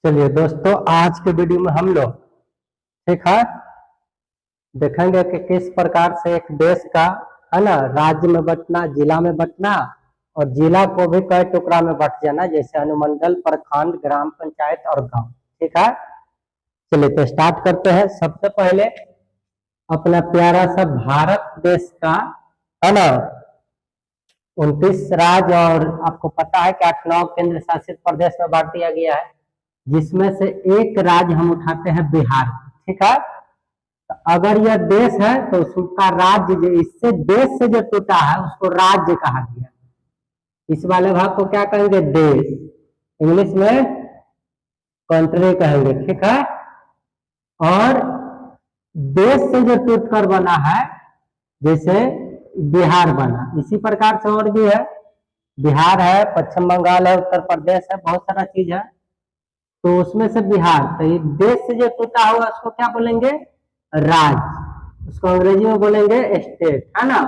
चलिए दोस्तों, आज के वीडियो में हम लोग ठीक है देखेंगे कि किस प्रकार से एक देश का है ना राज्य में बंटना, जिला में बंटना और जिला को भी कई टुकड़ा में बंट जाना, जैसे अनुमंडल, प्रखंड, ग्राम पंचायत और गांव। ठीक है, चलिए तो स्टार्ट करते हैं। सबसे पहले अपना प्यारा सा भारत देश का है ना 29 राज्य और आपको पता है कि 8-9 केंद्र शासित प्रदेश में बांट दिया गया है, जिसमें से एक राज्य हम उठाते हैं बिहार। ठीक है, तो अगर यह देश है तो उसका राज्य जो इससे देश से जो टूटा है उसको राज्य कहा गया। इस वाले भाग को क्या कहेंगे? देश। इंग्लिश में कंट्री कहेंगे। ठीक है, और देश से जो टूटकर बना है, जैसे बिहार बना, इसी प्रकार से और भी है। बिहार है, पश्चिम बंगाल है, उत्तर प्रदेश है, बहुत सारा चीज है, तो उसमें से बिहार। तो ये देश से जो टूटा हुआ उसको क्या बोलेंगे? राज्य। उसको अंग्रेजी में बोलेंगे स्टेट, है ना।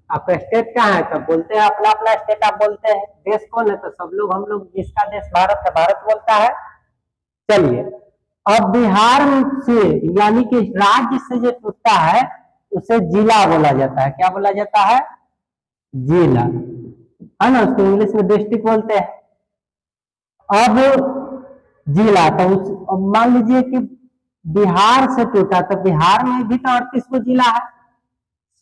आपका स्टेट क्या है? तो बोलते हैं अपना अपना स्टेट आप बोलते हैं। देश कौन है? तो सब लोग, हम लोग जिसका देश भारत है, भारत बोलता है। चलिए, अब बिहार से यानी कि राज्य से जो टूटता है उसे जिला बोला जाता है। क्या बोला जाता है? जिला, है ना। उसको इंग्लिश में डिस्ट्रिक्ट बोलते हैं। अब जिला, तो मान लीजिए कि बिहार से टूटा, तो बिहार में भी तो 38 को जिला है।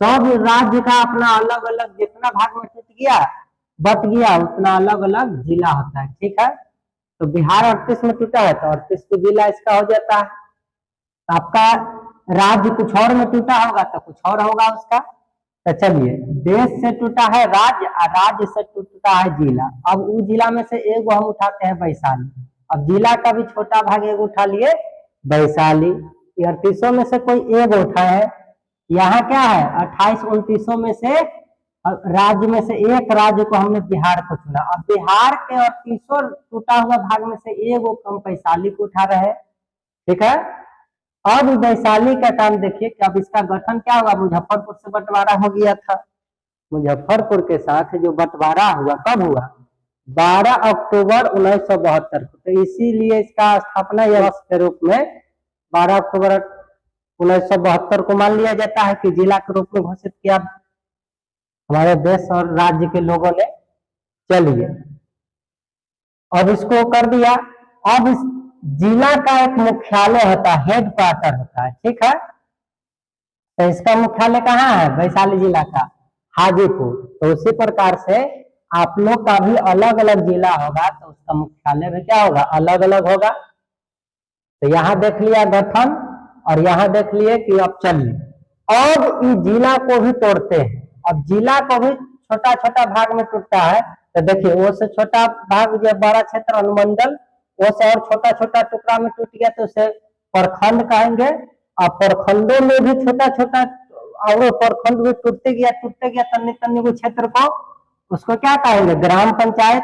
सब राज्य का अपना अलग अलग, जितना भाग में टूट गया बट गया उतना अलग अलग जिला होता है। ठीक है, तो बिहार 38 में टूटा है तो 38 को जिला इसका हो जाता है। आपका राज्य कुछ और में टूटा होगा तो कुछ और होगा उसका। तो चलिए, देश से टूटा है राज्य और राज्य से टूटा है जिला। अब उस जिला में से एक हम उठाते हैं वैशाली। अब जिला का भी छोटा भाग एक उठा लिए, वैशाली। 38 में से कोई एक उठा है। यहाँ क्या है? 28-29 में से राज्य में से एक राज्य को हमने बिहार को चुना। अब बिहार के 38 टूटा हुआ भाग में से एक हम वैशाली को उठा रहे हैं। ठीक है, अब वैशाली का काम देखिए कि अब इसका गठन क्या हुआ? मुजफ्फरपुर से बंटवारा हो गया था। मुजफ्फरपुर के साथ जो बंटवारा हुआ कब हुआ? 12 अक्टूबर 1972 को। तो इसीलिए इसका स्थापना दिवस के रूप में 12 अक्टूबर 1972 को मान लिया जाता है कि जिला के रूप में घोषित किया हमारे देश और राज्य के लोगों ने। चलिए, अब इसको कर दिया। अब इस जिला का एक मुख्यालय होता है, हेड क्वार्टर होता है। ठीक है, तो इसका मुख्यालय कहाँ है? वैशाली जिला का हाजीपुर। तो उसी प्रकार से आप लोग का भी अलग अलग जिला होगा तो उसका मुख्यालय भी क्या होगा? अलग अलग होगा। तो यहाँ देख लिया गठन और यहाँ देख लिए कि अब चलिए, अब इस जिला को भी तोड़ते हैं। अब जिला को भी छोटा छोटा भाग में टूटता है। तो देखिए, वो से छोटा भाग जो बड़ा क्षेत्र अनुमंडल, वो से और छोटा छोटा टुकड़ा में टूट गया तो उसे प्रखंड कहेंगे। और प्रखंडों में भी छोटा छोटा, और प्रखंड भी टूटते गया तन्नी तन्नी को क्षेत्र को, उसको क्या कहेंगे? ग्राम पंचायत।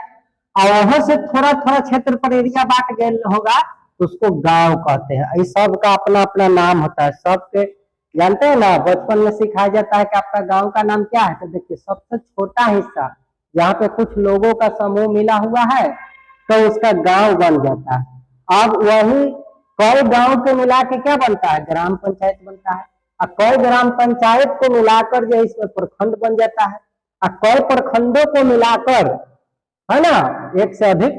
और वहां से थोड़ा थोड़ा क्षेत्र पर एरिया बांट गया होगा उसको गांव कहते हैं। इस सब का अपना अपना नाम होता है। सबके जानते हैं ना, बचपन में सिखाया जाता है कि आपका गांव का नाम क्या है। तो देखिए, सबसे छोटा हिस्सा जहाँ पे कुछ लोगों का समूह मिला हुआ है तो उसका गांव बन जाता है। अब वही कई गांव को मिला के क्या बनता है? ग्राम पंचायत बनता है। और कई ग्राम पंचायत को मिलाकर जो इसमें प्रखंड बन जाता है। और कई प्रखंडों को मिलाकर, है ना, एक से अधिक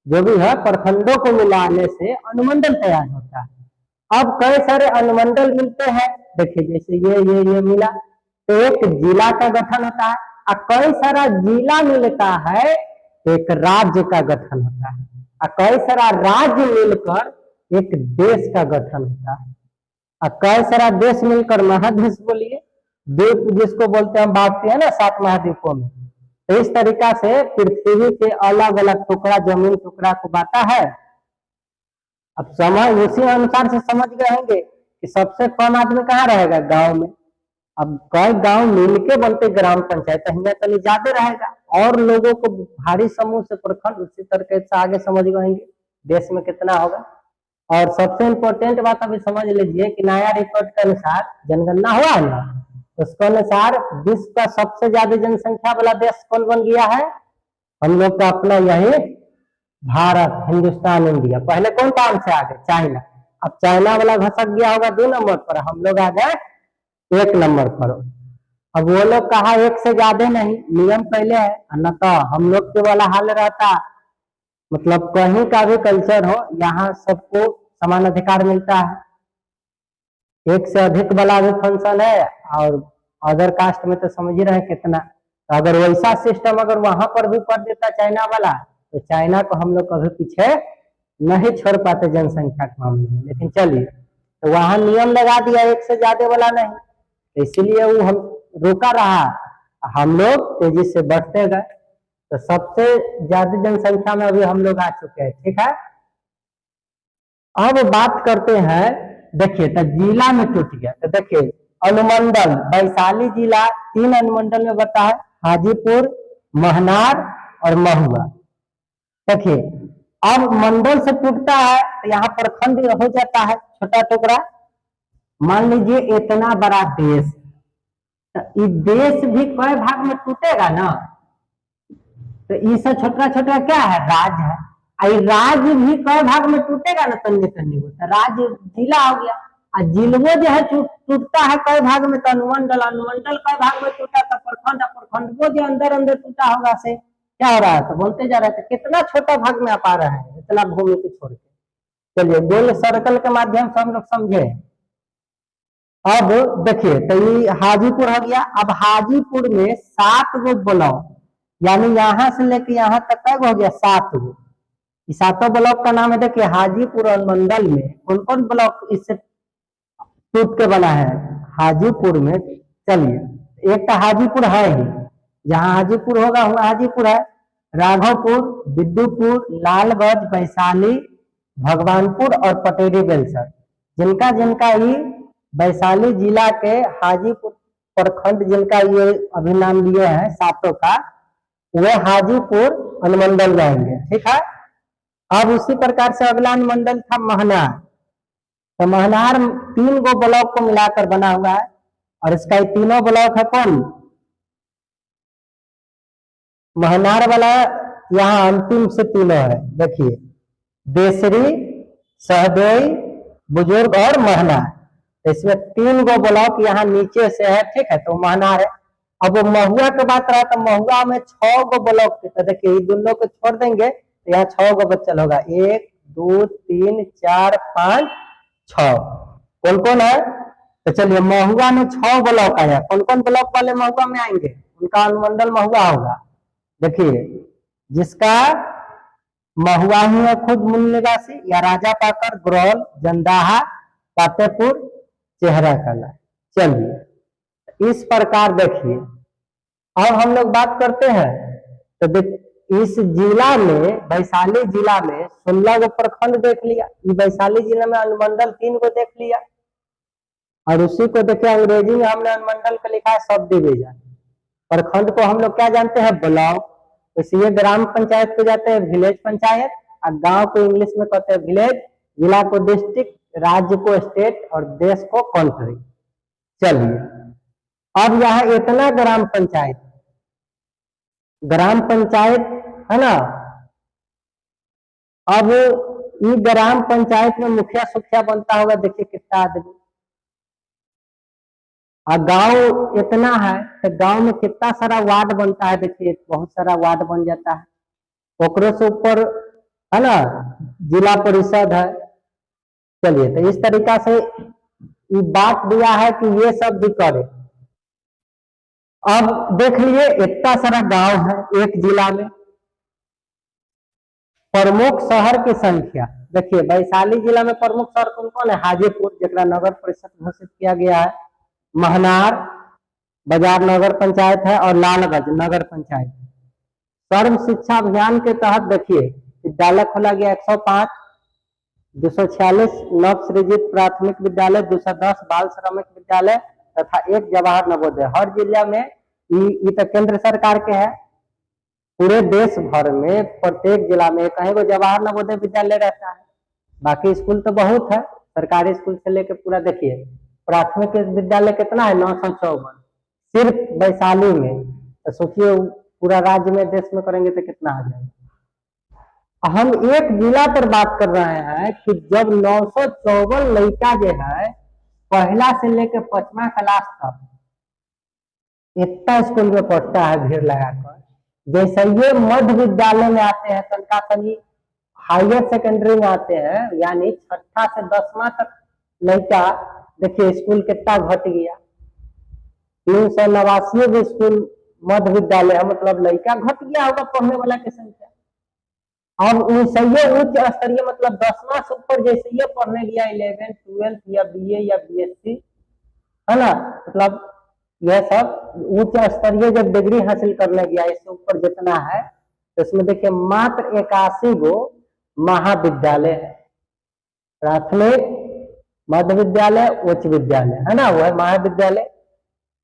जो भी है प्रखंडों को मिलाने से अनुमंडल तैयार होता है। अब कई सारे अनुमंडल मिलते हैं। देखिए, जैसे ये मिला तो एक जिला का गठन होता है। और कई सारा जिला मिलता है एक राज्य का गठन होता है। और कई सारा राज्य मिलकर एक देश का गठन होता है। और कई सारा देश मिलकर महादेश, बोलिए द्वीप जिसको बोलते हैं, बांटते हैं ना 7 महाद्वीपों में। तो इस तरीका से पृथ्वी के अलग अलग टुकड़ा, जमीन टुकड़ा को बांटा है। अब समझ, उसी अनुसार से समझ गए होंगे कि सबसे कम आदमी कहाँ रहेगा? गांव में। अब कई गांव मिलके बनते ग्राम पंचायत, तो ज्यादा रहेगा और लोगों को भारी समूह से प्रखंड। उसी तरीके से आगे समझ गए देश में कितना होगा। और सबसे इम्पोर्टेंट बात अभी समझ लीजिए कि नया रिपोर्ट के अनुसार जनगणना हुआ है ना, उसके अनुसार विश्व का सबसे ज्यादा जनसंख्या वाला देश कौन बन गया है? हम लोग का अपना यही भारत, हिंदुस्तान, इंडिया। पहले कौन काम से आ गए? चाइना। अब चाइना वाला घसक गया होगा 2 नंबर पर, हम लोग आ गए 1 नंबर पर। अब वो लोग कहा एक से ज्यादा नहीं, नियम पहले है, न तो हम लोग के वाला हाल रहता। मतलब कहीं का भी कल्चर हो, यहाँ सबको समान अधिकार मिलता है। एक से अधिक वाला भी फंक्शन है, और अदर कास्ट में तो समझ ही रहे कितना। तो अगर वैसा सिस्टम अगर वहां पर भी कर देता चाइना वाला, तो चाइना को हम लोग कभी पीछे नहीं छोड़ पाते जनसंख्या के मामले में। लेकिन चलिए, तो वहां नियम लगा दिया एक से ज्यादा वाला नहीं, तो इसीलिए वो हम रोका रहा, हम लोग तेजी से बढ़ते गए। तो सबसे ज्यादा जनसंख्या में अभी हम लोग आ चुके हैं। ठीक है, अब बात करते हैं। देखिए, तो जिला में टूट गया, तो देखिए अनुमंडल, वैशाली जिला 3 अनुमंडल में बता है, हाजीपुर, महनार और महुआ। देखिए, अब मंडल से टूटता है तो यहाँ प्रखंड हो जाता है छोटा टुकड़ा। मान लीजिए इतना बड़ा देश, तो इस देश भी कई भाग में टूटेगा ना, तो ये छोटा छोटा क्या है? राज्य है। राज्य भी कई भाग में टूटेगा ना, तन्ने तन्ने को, तो राज्य जिला हो गया। और जिलों जो है टूटता है कई भाग में, तो अनुमंडल, अनुमंडल कई भाग में टूटा, तो प्रखंड, प्रखंड को जो अंदर अंदर टूटा होगा से क्या हो रहा है? तो बोलते जा रहे थे कितना छोटा भाग में आप आ रहे हैं इतना भूमि को छोड़ के। चलिए गोल सर्कल के माध्यम से हम लोग समझे। अब देखिए, तो ये हाजीपुर हो गया। अब हाजीपुर में 7 गो ब्लॉक, यानी यहां से लेके यहाँ तक का हो गया 7 गो। इस 7 ब्लॉक का नाम है। देखिए हाजीपुर अनुमंडल में कौन कौन ब्लॉक इससे टूट के बना है? हाजीपुर में, चलिए एक तो हाजीपुर है ही, जहां हाजीपुर होगा वहां हाजीपुर है। राघवपुर, बिद्दुपुर, लालगंज, वैशाली, भगवानपुर और पटेरी बेलसर, जिनका जिनका ये वैशाली जिला के हाजीपुर प्रखंड, जिनका ये अभी नाम लिए हैं 7 का, वे हाजीपुर अनुमंडल रहेंगे। ठीक है, अब उसी प्रकार से अगला अनुमंडल था महनार। तो महनार 3 गो ब्लॉक को मिलाकर बना हुआ है, और इसका ये तीनों ब्लॉक है कौन? महनार वाला यहाँ अंतिम से तीनों है। देखिए देसरी, सहदेई, बुजुर्ग और महनार, तो इसमें 3 गो ब्लॉक यहाँ नीचे से है। ठीक है, तो महनार है। अब वो महुआ की बात रहा, तो महुआ में 6 गो ब्लॉक थे। तो देखिए ये दोनों को छोड़ देंगे तो यहाँ 6 गो बचल होगा, 1 2 3 4 5 6। कौन कौन है? तो चलिए महुआ में 6 ब्लॉक आया। कौन कौन ब्लॉक वाले महुआ में आएंगे? उनका अनुमंडल महुआ होगा। देखिए जिसका महुआ ही है खुद मूल निवासी, या राजा पाकर, ग्रोल, जंदाहा, पातेपुर, चेहरा कला। चलिए इस प्रकार देखिए, अब हम लोग बात करते हैं। तो इस जिला में, वैशाली जिला में 16 गो प्रखंड देख लिया। ये वैशाली जिला में अनुमंडल 3 गो देख लिया, और उसी को देखिए अंग्रेजी में हमने अनुमंडल को लिखा है सब डिवीजन। प्रखंड को हम लोग क्या जानते हैं? ब्लॉक। इसलिए ग्राम पंचायत को जाते हैं विलेज पंचायत, और गांव को इंग्लिश में कहते हैं विलेज, जिला को डिस्ट्रिक्ट, राज्य को स्टेट और देश को कंट्री। चलिए अब यहाँ इतना ग्राम पंचायत है ना। अब ये ग्राम पंचायत में मुखिया सुखिया बनता होगा, देखिए कितना आदमी। और गांव इतना है तो गांव में कितना सारा वार्ड बनता है, देखिए बहुत सारा वार्ड बन जाता है। ओकरे से ऊपर है ना जिला परिषद है। चलिए तो इस तरीका से ये बात दिया है कि ये सब भी करे। अब देख लिए इतना सारा गांव है एक जिला में। प्रमुख शहर की संख्या, देखिए वैशाली जिला में प्रमुख शहर कौन कौन है? हाजीपुर, जरा नगर परिषद घोषित किया गया है, महनार बाजार नगर पंचायत है, और लालगंज नगर पंचायत। सर्व शिक्षा अभियान के तहत देखिए विद्यालय खोला गया 105, 246 नव सृजित प्राथमिक विद्यालय, 210 बाल श्रमिक विद्यालय तथा 1 जवाहर नवोदय। हर जिला में ये तो केंद्र सरकार के है। पूरे देश भर में प्रत्येक जिला में कहीं को जवाहर नवोदय विद्यालय रहता है। बाकी स्कूल तो बहुत है, सरकारी स्कूल से लेकर पूरा। देखिए प्राथमिक विद्यालय कितना है? 954 सिर्फ वैशाली में। तो सोचिए पूरा राज्य में, देश में करेंगे तो कितना आ जाएगा। हम एक जिला पर बात कर रहे हैं कि जब 954 लड़का जो है पहला से लेकर 5वां क्लास तक इतना स्कूल में पढ़ता है भीड़ लगाकर, जैसे ये मध्य विद्यालय में आते हैं तनका तनी हायर सेकेंडरी में आते हैं, यानी 6ठा से 10वां तक लड़का, देखिए स्कूल कितना घट गया। 389 भी स्कूल मध्य विद्यालय है, मतलब लड़का घट गया होगा पढ़ने वाला की संख्या। अब उनसे उच्च स्तरीय मतलब 10वां से ऊपर जैसे ये पढ़ने गया 11th 12th या बीए या बीएससी, है ना, मतलब यह सब उच्च स्तरीय जब डिग्री हासिल करने गया इससे ऊपर जितना है, तो इसमें देखिए मात्र 81 गो महाविद्यालय है, प्राथमिक, मध्य विद्यालय, उच्च विद्यालय, है ना, वो है महाविद्यालय।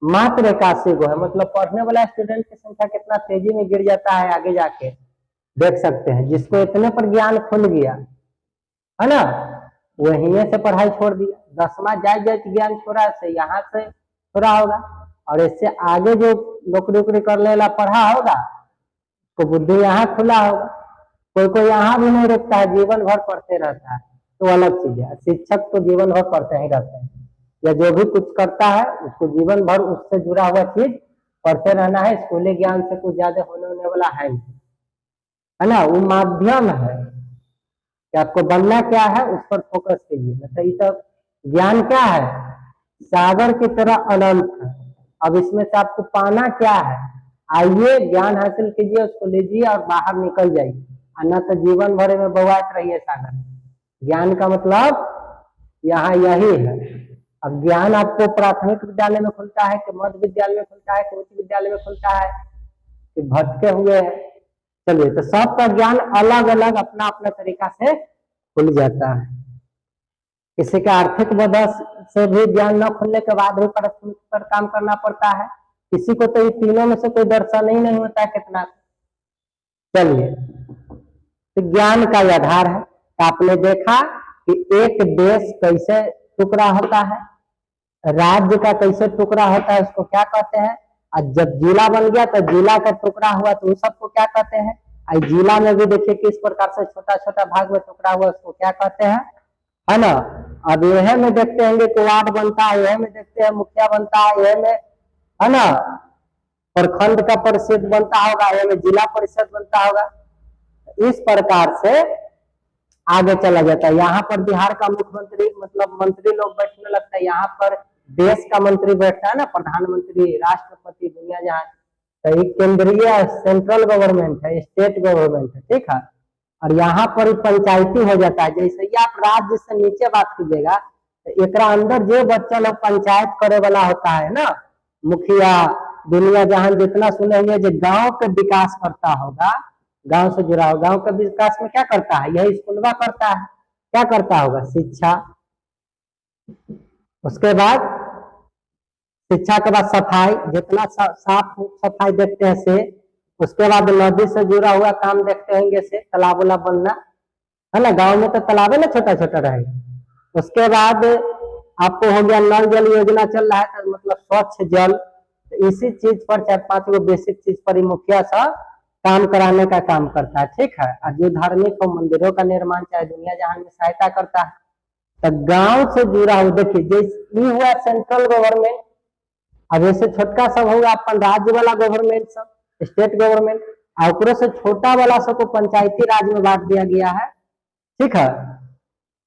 मात्र 81 गो है, मतलब पढ़ने वाला स्टूडेंट की संख्या कितना तेजी में गिर जाता है आगे जाके देख सकते हैं। जिसको इतने पर ज्ञान खुल गया, है ना, वहीं से पढ़ाई छोड़ दिया, 10वां जाए ज्ञान छोड़ा से यहाँ से छोड़ा होगा, और इससे आगे जो नौकरी वोकरी करने वाला पढ़ा होगा तो बुद्धि यहाँ खुला होगा। कोई यहाँ भी नहीं रुकता है, जीवन भर पढ़ते रहता है, तो अलग चीज है। शिक्षक तो जीवन भर पढ़ते ही रहते हैं, या जो भी कुछ करता है उसको जीवन भर उससे जुड़ा हुआ चीज पढ़ते रहना है। स्कूली ज्ञान से कुछ ज्यादा होने वाला है ना, वो माध्यम है कि आपको बनना क्या है उस पर फोकस कीजिए। मतलब ये सब ज्ञान क्या है, सागर की तरह अनंत है। अब इसमें से आपको पाना क्या है, आइए ज्ञान हासिल कीजिए, उसको लीजिए और बाहर निकल जाइए, अन्ना तो जीवन भर में बवात रहिए सागर। ज्ञान का मतलब यहाँ यही है। अब ज्ञान आपको प्राथमिक विद्यालय में खुलता है कि मध्य विद्यालय में खुलता है कि उच्च विद्यालय में खुलता है कि भटके हुए है, चलिए, तो सबका ज्ञान अलग अलग अपना अपना तरीका से खुल जाता है। किसी का आर्थिक वजह से भी ज्ञान न खुलने के बाद भी प्राथमिक पर काम करना पड़ता है, किसी को तो ये तीनों में से कोई दर्शन ही नहीं होता है कितना। चलिए, तो ज्ञान का आधार है। तो आपने देखा कि एक देश कैसे टुकड़ा होता है, राज्य का कैसे टुकड़ा होता है, उसको क्या कहते हैं। और जब जिला बन गया तो जिला का टुकड़ा हुआ तो उस सबको क्या कहते हैं। और जिला में भी देखिए किस प्रकार से छोटा छोटा भाग में टुकड़ा हुआ, उसको क्या कहते हैं, है ना। अब यह में देखते हैं कि वार्ड बनता है, यह में देखते हैं मुखिया बनता है, यह में, है ना, प्रखंड का परिषद बनता होगा, यह में जिला परिषद बनता होगा। इस प्रकार से आगे चला जाता है। यहाँ पर बिहार का मुख्यमंत्री मतलब मंत्री लोग बैठने लगता है, यहाँ पर देश का मंत्री बैठता है ना, प्रधानमंत्री, राष्ट्रपति, दुनिया जहां। तो एक केंद्रीय सेंट्रल गवर्नमेंट है, स्टेट गवर्नमेंट है, ठीक है। और यहाँ पर पंचायती हो जाता है। जैसे ही आप राज्य से नीचे बात कीजिएगा तो एक अंदर जो बच्चा लोग पंचायत करे वाला होता है ना, मुखिया, दुनिया जहां जितना सुने हुए जो गाँव का विकास करता होगा, गांव से जुड़ा हो, गांव का विकास में क्या करता है, यही स्कूलवा करता है। क्या करता होगा, शिक्षा, उसके बाद शिक्षा के बाद सफाई, जितना साफ सफाई देखते हैं से, उसके बाद नदी से जुड़ा हुआ काम देखते होंगे से, तालाब वाला बनना, है ना, गांव में तो तालाब है ना, छोटा छोटा रहेगा। उसके बाद आपको हो गया नल जल योजना चल रहा है, तो मतलब स्वच्छ जल। तो इसी चीज पर 4-5 गो बेसिक चीज पर मुखिया सा काम कराने का काम करता है, ठीक है। और जो धार्मिक हो, मंदिरों का निर्माण चाहे दुनिया जहां में सहायता करता है। तो गांव से जुड़ा हुआ देखिए, जैसे हुआ सेंट्रल गवर्नमेंट, अब ऐसे छोटका सब होगा अपन राज्य वाला गवर्नमेंट, सब स्टेट गवर्नमेंट, और से छोटा वाला सबको पंचायती राज में बांट दिया गया है, ठीक है।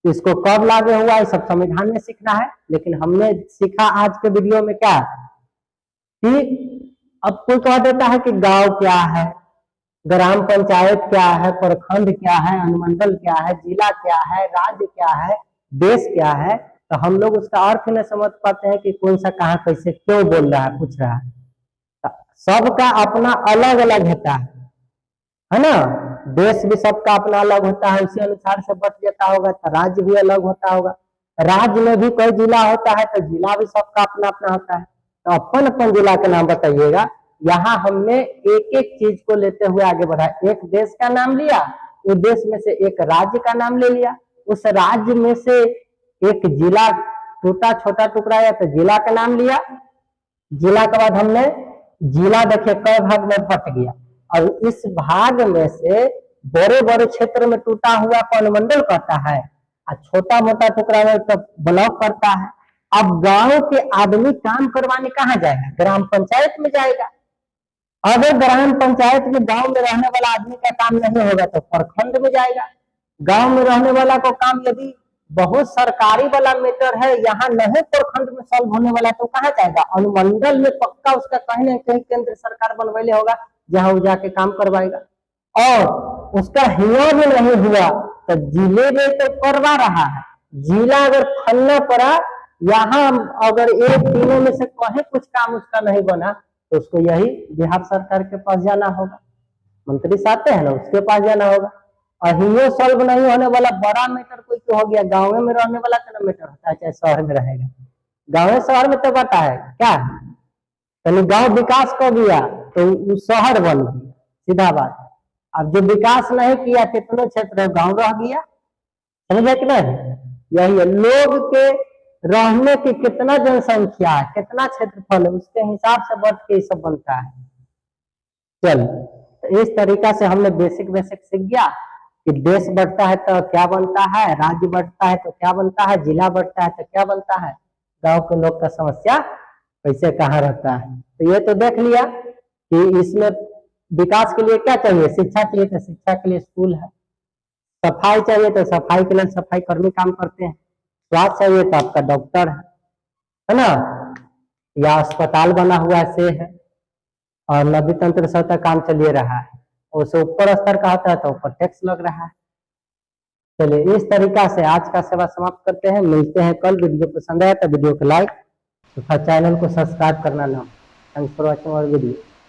इसको कब लागू हुआ है सब संविधान में सीखना है, लेकिन हमने सीखा आज के वीडियो में क्या कि अब कोई कह देता है कि गांव क्या है, ग्राम पंचायत क्या है, प्रखंड क्या है, अनुमंडल क्या है, जिला क्या है, राज्य क्या है, देश क्या है। तो हम लोग उसका अर्थ नहीं समझ पाते हैं कि कौन सा कहाँ कैसे क्यों बोल रहा है, पूछ रहा है। तो सबका अपना अलग अलग होता है ना। देश भी सबका अपना अलग होता है, उसी अनुसार से बट जाता होगा। तो राज्य भी अलग होता होगा, राज्य में भी कोई जिला होता है, तो जिला भी सबका अपना अपना होता है। तो अपन अपन जिला का नाम बताइएगा। यहाँ हमने एक एक चीज को लेते हुए आगे बढ़ा। एक देश का नाम लिया, उस देश में से एक राज्य का नाम ले लिया, उस राज्य में से एक जिला टूटा छोटा टुकड़ा या तो जिला का नाम लिया। जिला के बाद हमने जिला देखे कई भाग में बट गया, और इस भाग में से बड़े बड़े क्षेत्र में टूटा हुआ को अनुमंडल कहता है और छोटा मोटा टुकड़ा में तो ब्लॉक करता है। अब गांव के आदमी काम करवाने कहाँ जाएगा? ग्राम पंचायत में जाएगा। अगर ग्राम पंचायत में गांव में रहने वाला आदमी का काम नहीं होगा तो प्रखंड में जाएगा। गांव में रहने वाला को काम यदि बहुत सरकारी वाला मैटर है, यहाँ नहीं प्रखंड में सॉल्व होने वाला तो कहाँ जाएगा? अनुमंडल में पक्का उसका कहीं न कहीं केंद्र सरकार बनवाइले होगा, जहां वो जाके काम करवाएगा। और उसका हुआ भी नहीं हुआ तो जिले में तो करवा रहा है। जिला अगर फलना पड़ा, यहाँ अगर एक तीनों में से कहीं कुछ काम उसका नहीं बना तो उसको यही बिहार सरकार के पास जाना होगा। मंत्री साहब है ना, उसके पास जाना होगा। और ये सॉल्व नहीं होने वाला बड़ा मैटर कोई तो हो गया, गाँव में रहने वाला का मैटर होता है, चाहे शहर में रहेगा। गाँव शहर में तो बता है क्या, यानी गांव विकास कर दिया तो वो शहर बन गया, सीधा बात। अब जो विकास नहीं किया कितने क्षेत्र गांव रह गया, समझे कि नहीं? यही है, लोग के रहने की कितना जनसंख्या है, कितना क्षेत्रफल है, उसके हिसाब से बढ़ के सब बनता है। चल, तो इस तरीका से हमने बेसिक सीख गया कि देश बढ़ता है तो क्या बनता है, राज्य बढ़ता है तो क्या बनता है, जिला बढ़ता है तो क्या बनता है, गांव के लोग का समस्या कैसे कहाँ रहता है। तो ये तो देख लिया कि इसमें विकास के लिए क्या चाहिए, शिक्षा चाहिए तो शिक्षा के लिए स्कूल है, सफाई चाहिए तो सफाई के लिए सफाई कर्मी काम करते हैं, स्वास्थ्य चाहिए तो आपका डॉक्टर है ना, या अस्पताल बना हुआ से है, और नदी तंत्र सतह काम चलिए रहा है, उससे ऊपर स्तर का होता है तो ऊपर टैक्स लग रहा है। चलिए, इस तरीका से आज का सेवा समाप्त करते हैं। मिलते हैं कल। वीडियो पसंद आया तो वीडियो को लाइक तथा चैनल को सब्सक्राइब करना ना। Thanks for watching our video.